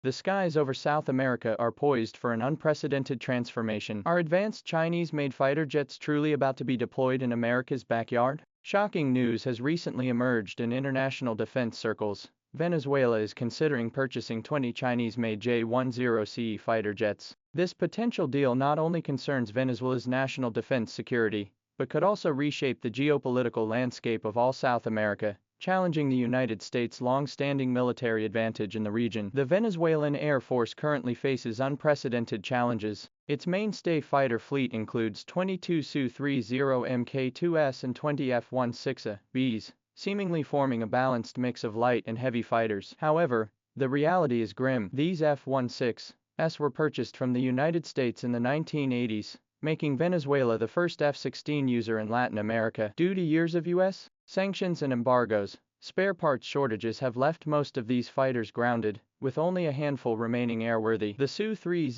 The skies over South America are poised for an unprecedented transformation. Are advanced Chinese-made fighter jets truly about to be deployed in America's backyard? Shocking news has recently emerged in international defense circles. Venezuela is considering purchasing 20 Chinese-made J-10CE fighter jets. This potential deal not only concerns Venezuela's national defense security, but could also reshape the geopolitical landscape of all South America, challenging the United States' long-standing military advantage in the region. The Venezuelan Air Force currently faces unprecedented challenges. Its mainstay fighter fleet includes 22 Su-30 Mk-2s and 20 F-16Bs, seemingly forming a balanced mix of light and heavy fighters. However, the reality is grim. These F-16s were purchased from the United States in the 1980s, making Venezuela the first F-16 user in Latin America. Due to years of U.S. sanctions and embargoes, spare parts shortages have left most of these fighters grounded, with only a handful remaining airworthy. The Su-30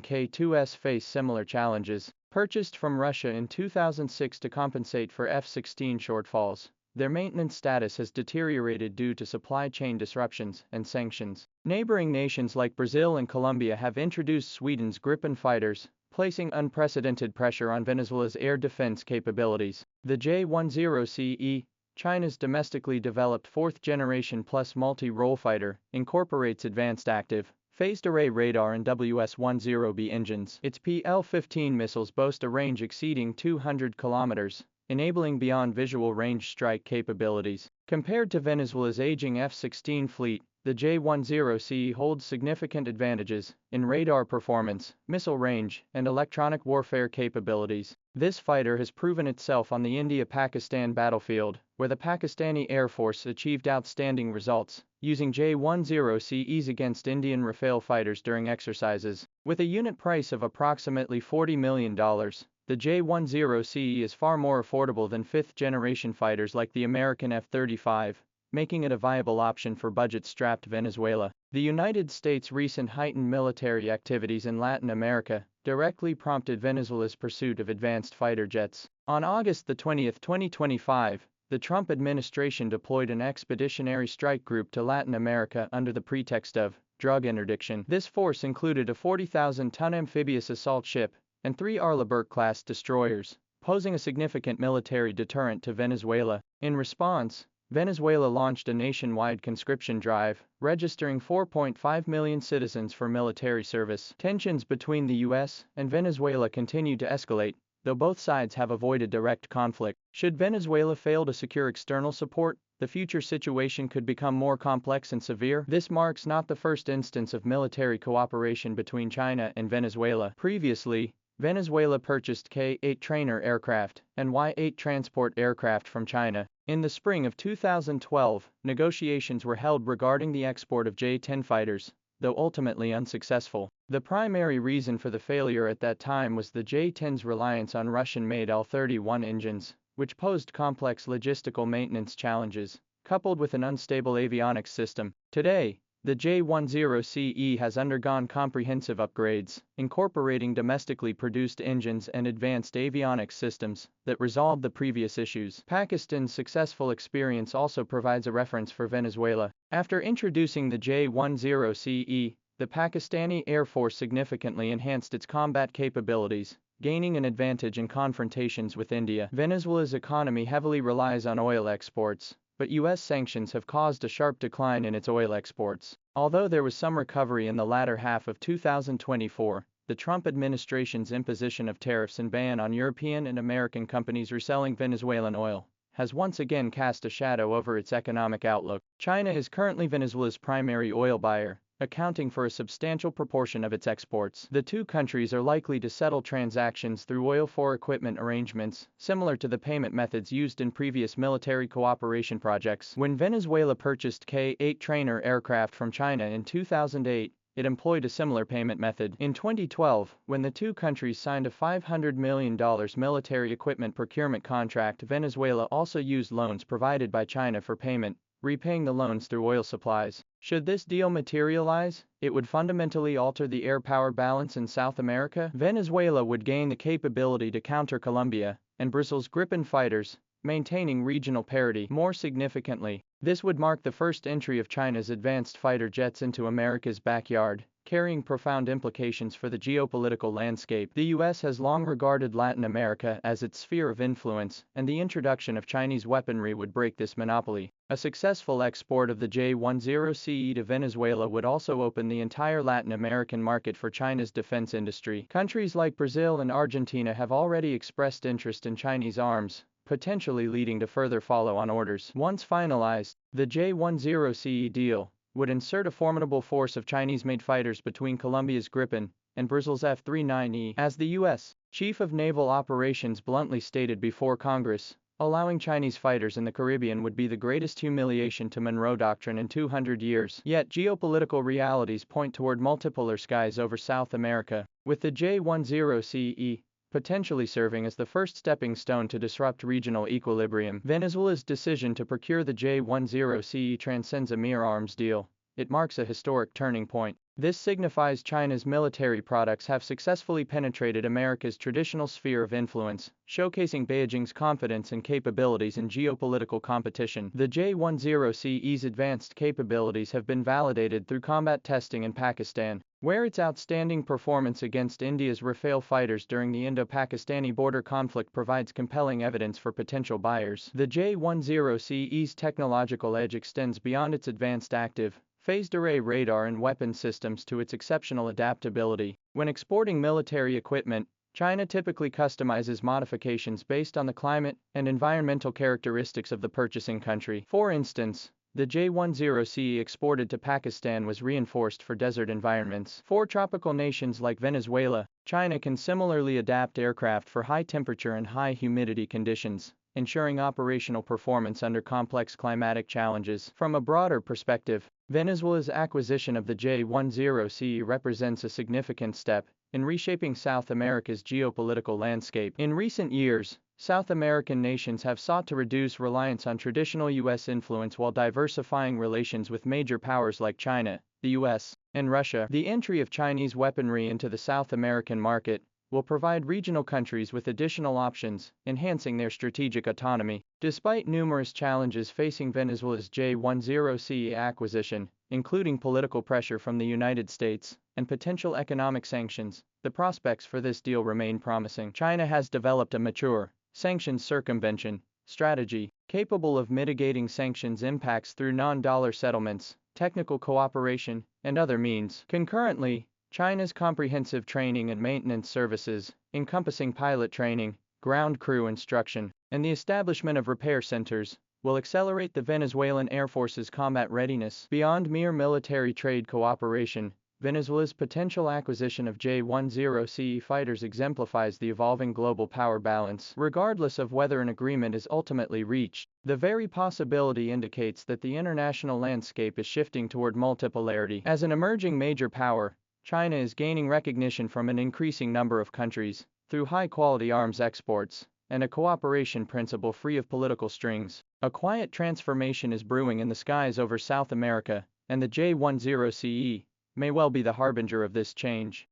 Mk-2s face similar challenges. Purchased from Russia in 2006 to compensate for F-16 shortfalls, their maintenance status has deteriorated due to supply chain disruptions and sanctions. Neighboring nations like Brazil and Colombia have introduced Sweden's Gripen fighters, placing unprecedented pressure on Venezuela's air defense capabilities. The J-10CE, China's domestically developed fourth-generation plus multi-role fighter, incorporates advanced active, phased array radar and WS-10B engines. Its PL-15 missiles boast a range exceeding 200 kilometers, enabling beyond visual range strike capabilities. Compared to Venezuela's aging F-16 fleet, the J-10CE holds significant advantages in radar performance, missile range, and electronic warfare capabilities. This fighter has proven itself on the India-Pakistan battlefield, where the Pakistani Air Force achieved outstanding results, using J-10CEs against Indian Rafale fighters during exercises. With a unit price of approximately $40 million, the J-10CE is far more affordable than fifth-generation fighters like the American F-35, making it a viable option for budget-strapped Venezuela. The United States' recent heightened military activities in Latin America directly prompted Venezuela's pursuit of advanced fighter jets. On August 20, 2025, the Trump administration deployed an expeditionary strike group to Latin America under the pretext of drug interdiction. This force included a 40,000-ton amphibious assault ship and 3 Arleigh-class destroyers, posing a significant military deterrent to Venezuela. In response, Venezuela launched a nationwide conscription drive, registering 4.5 million citizens for military service. Tensions between the U.S. and Venezuela continue to escalate, though both sides have avoided direct conflict. Should Venezuela fail to secure external support, the future situation could become more complex and severe. This marks not the first instance of military cooperation between China and Venezuela. Previously, Venezuela purchased K-8 trainer aircraft and Y-8 transport aircraft from China. In the spring of 2012, negotiations were held regarding the export of J-10 fighters, though ultimately unsuccessful. The primary reason for the failure at that time was the J-10's reliance on Russian-made L-31 engines, which posed complex logistical maintenance challenges, coupled with an unstable avionics system. Today, the J-10CE has undergone comprehensive upgrades, incorporating domestically produced engines and advanced avionics systems that resolve the previous issues. Pakistan's successful experience also provides a reference for Venezuela. After introducing the J-10CE, the Pakistani Air Force significantly enhanced its combat capabilities, gaining an advantage in confrontations with India. Venezuela's economy heavily relies on oil exports, but U.S. sanctions have caused a sharp decline in its oil exports. Although there was some recovery in the latter half of 2024, the Trump administration's imposition of tariffs and ban on European and American companies reselling Venezuelan oil has once again cast a shadow over its economic outlook. China is currently Venezuela's primary oil buyer, accounting for a substantial proportion of its exports. The two countries are likely to settle transactions through oil-for-equipment arrangements, similar to the payment methods used in previous military cooperation projects. When Venezuela purchased K-8 trainer aircraft from China in 2008, it employed a similar payment method. In 2012, when the two countries signed a $500 million military equipment procurement contract, Venezuela also used loans provided by China for payment, repaying the loans through oil supplies. Should this deal materialize, it would fundamentally alter the air power balance in South America. Venezuela would gain the capability to counter Colombia and Brazil's Gripen fighters, maintaining regional parity. More significantly, this would mark the first entry of China's advanced fighter jets into America's backyard, carrying profound implications for the geopolitical landscape. The U.S. has long regarded Latin America as its sphere of influence, and the introduction of Chinese weaponry would break this monopoly. A successful export of the J-10CE to Venezuela would also open the entire Latin American market for China's defense industry. Countries like Brazil and Argentina have already expressed interest in Chinese arms, potentially leading to further follow-on orders. Once finalized, the J-10CE deal would insert a formidable force of Chinese-made fighters between Colombia's Gripen and Brazil's F-16. As the U.S. Chief of Naval Operations bluntly stated before Congress, allowing Chinese fighters in the Caribbean would be the greatest humiliation to Monroe Doctrine in 200 years. Yet geopolitical realities point toward multipolar skies over South America, with the J-10CE potentially serving as the first stepping stone to disrupt regional equilibrium. Venezuela's decision to procure the J-10CE transcends a mere arms deal. It marks a historic turning point. This signifies China's military products have successfully penetrated America's traditional sphere of influence, showcasing Beijing's confidence and capabilities in geopolitical competition. The J-10CE's advanced capabilities have been validated through combat testing in Pakistan, where its outstanding performance against India's Rafale fighters during the Indo-Pakistani border conflict provides compelling evidence for potential buyers. The J-10CE's technological edge extends beyond its advanced active, phased array radar and weapon systems to its exceptional adaptability. When exporting military equipment, China typically customizes modifications based on the climate and environmental characteristics of the purchasing country. For instance, the J-10CE exported to Pakistan was reinforced for desert environments. For tropical nations like Venezuela, China can similarly adapt aircraft for high temperature and high humidity conditions, ensuring operational performance under complex climatic challenges. From a broader perspective, Venezuela's acquisition of the J-10CE represents a significant step in reshaping South America's geopolitical landscape. In recent years, South American nations have sought to reduce reliance on traditional U.S. influence while diversifying relations with major powers like China, the U.S., and Russia. The entry of Chinese weaponry into the South American market will provide regional countries with additional options, enhancing their strategic autonomy. Despite numerous challenges facing Venezuela's J-10CE acquisition, including political pressure from the United States and potential economic sanctions, the prospects for this deal remain promising. China has developed a mature sanctions circumvention strategy capable of mitigating sanctions impacts through non-dollar settlements, technical cooperation, and other means. Concurrently, China's comprehensive training and maintenance services, encompassing pilot training, ground crew instruction, and the establishment of repair centers, will accelerate the Venezuelan Air Force's combat readiness. Beyond mere military trade cooperation, Venezuela's potential acquisition of J-10CE fighters exemplifies the evolving global power balance. Regardless of whether an agreement is ultimately reached, the very possibility indicates that the international landscape is shifting toward multipolarity. As an emerging major power, China is gaining recognition from an increasing number of countries through high-quality arms exports and a cooperation principle free of political strings. A quiet transformation is brewing in the skies over South America, and the J-10CE may well be the harbinger of this change.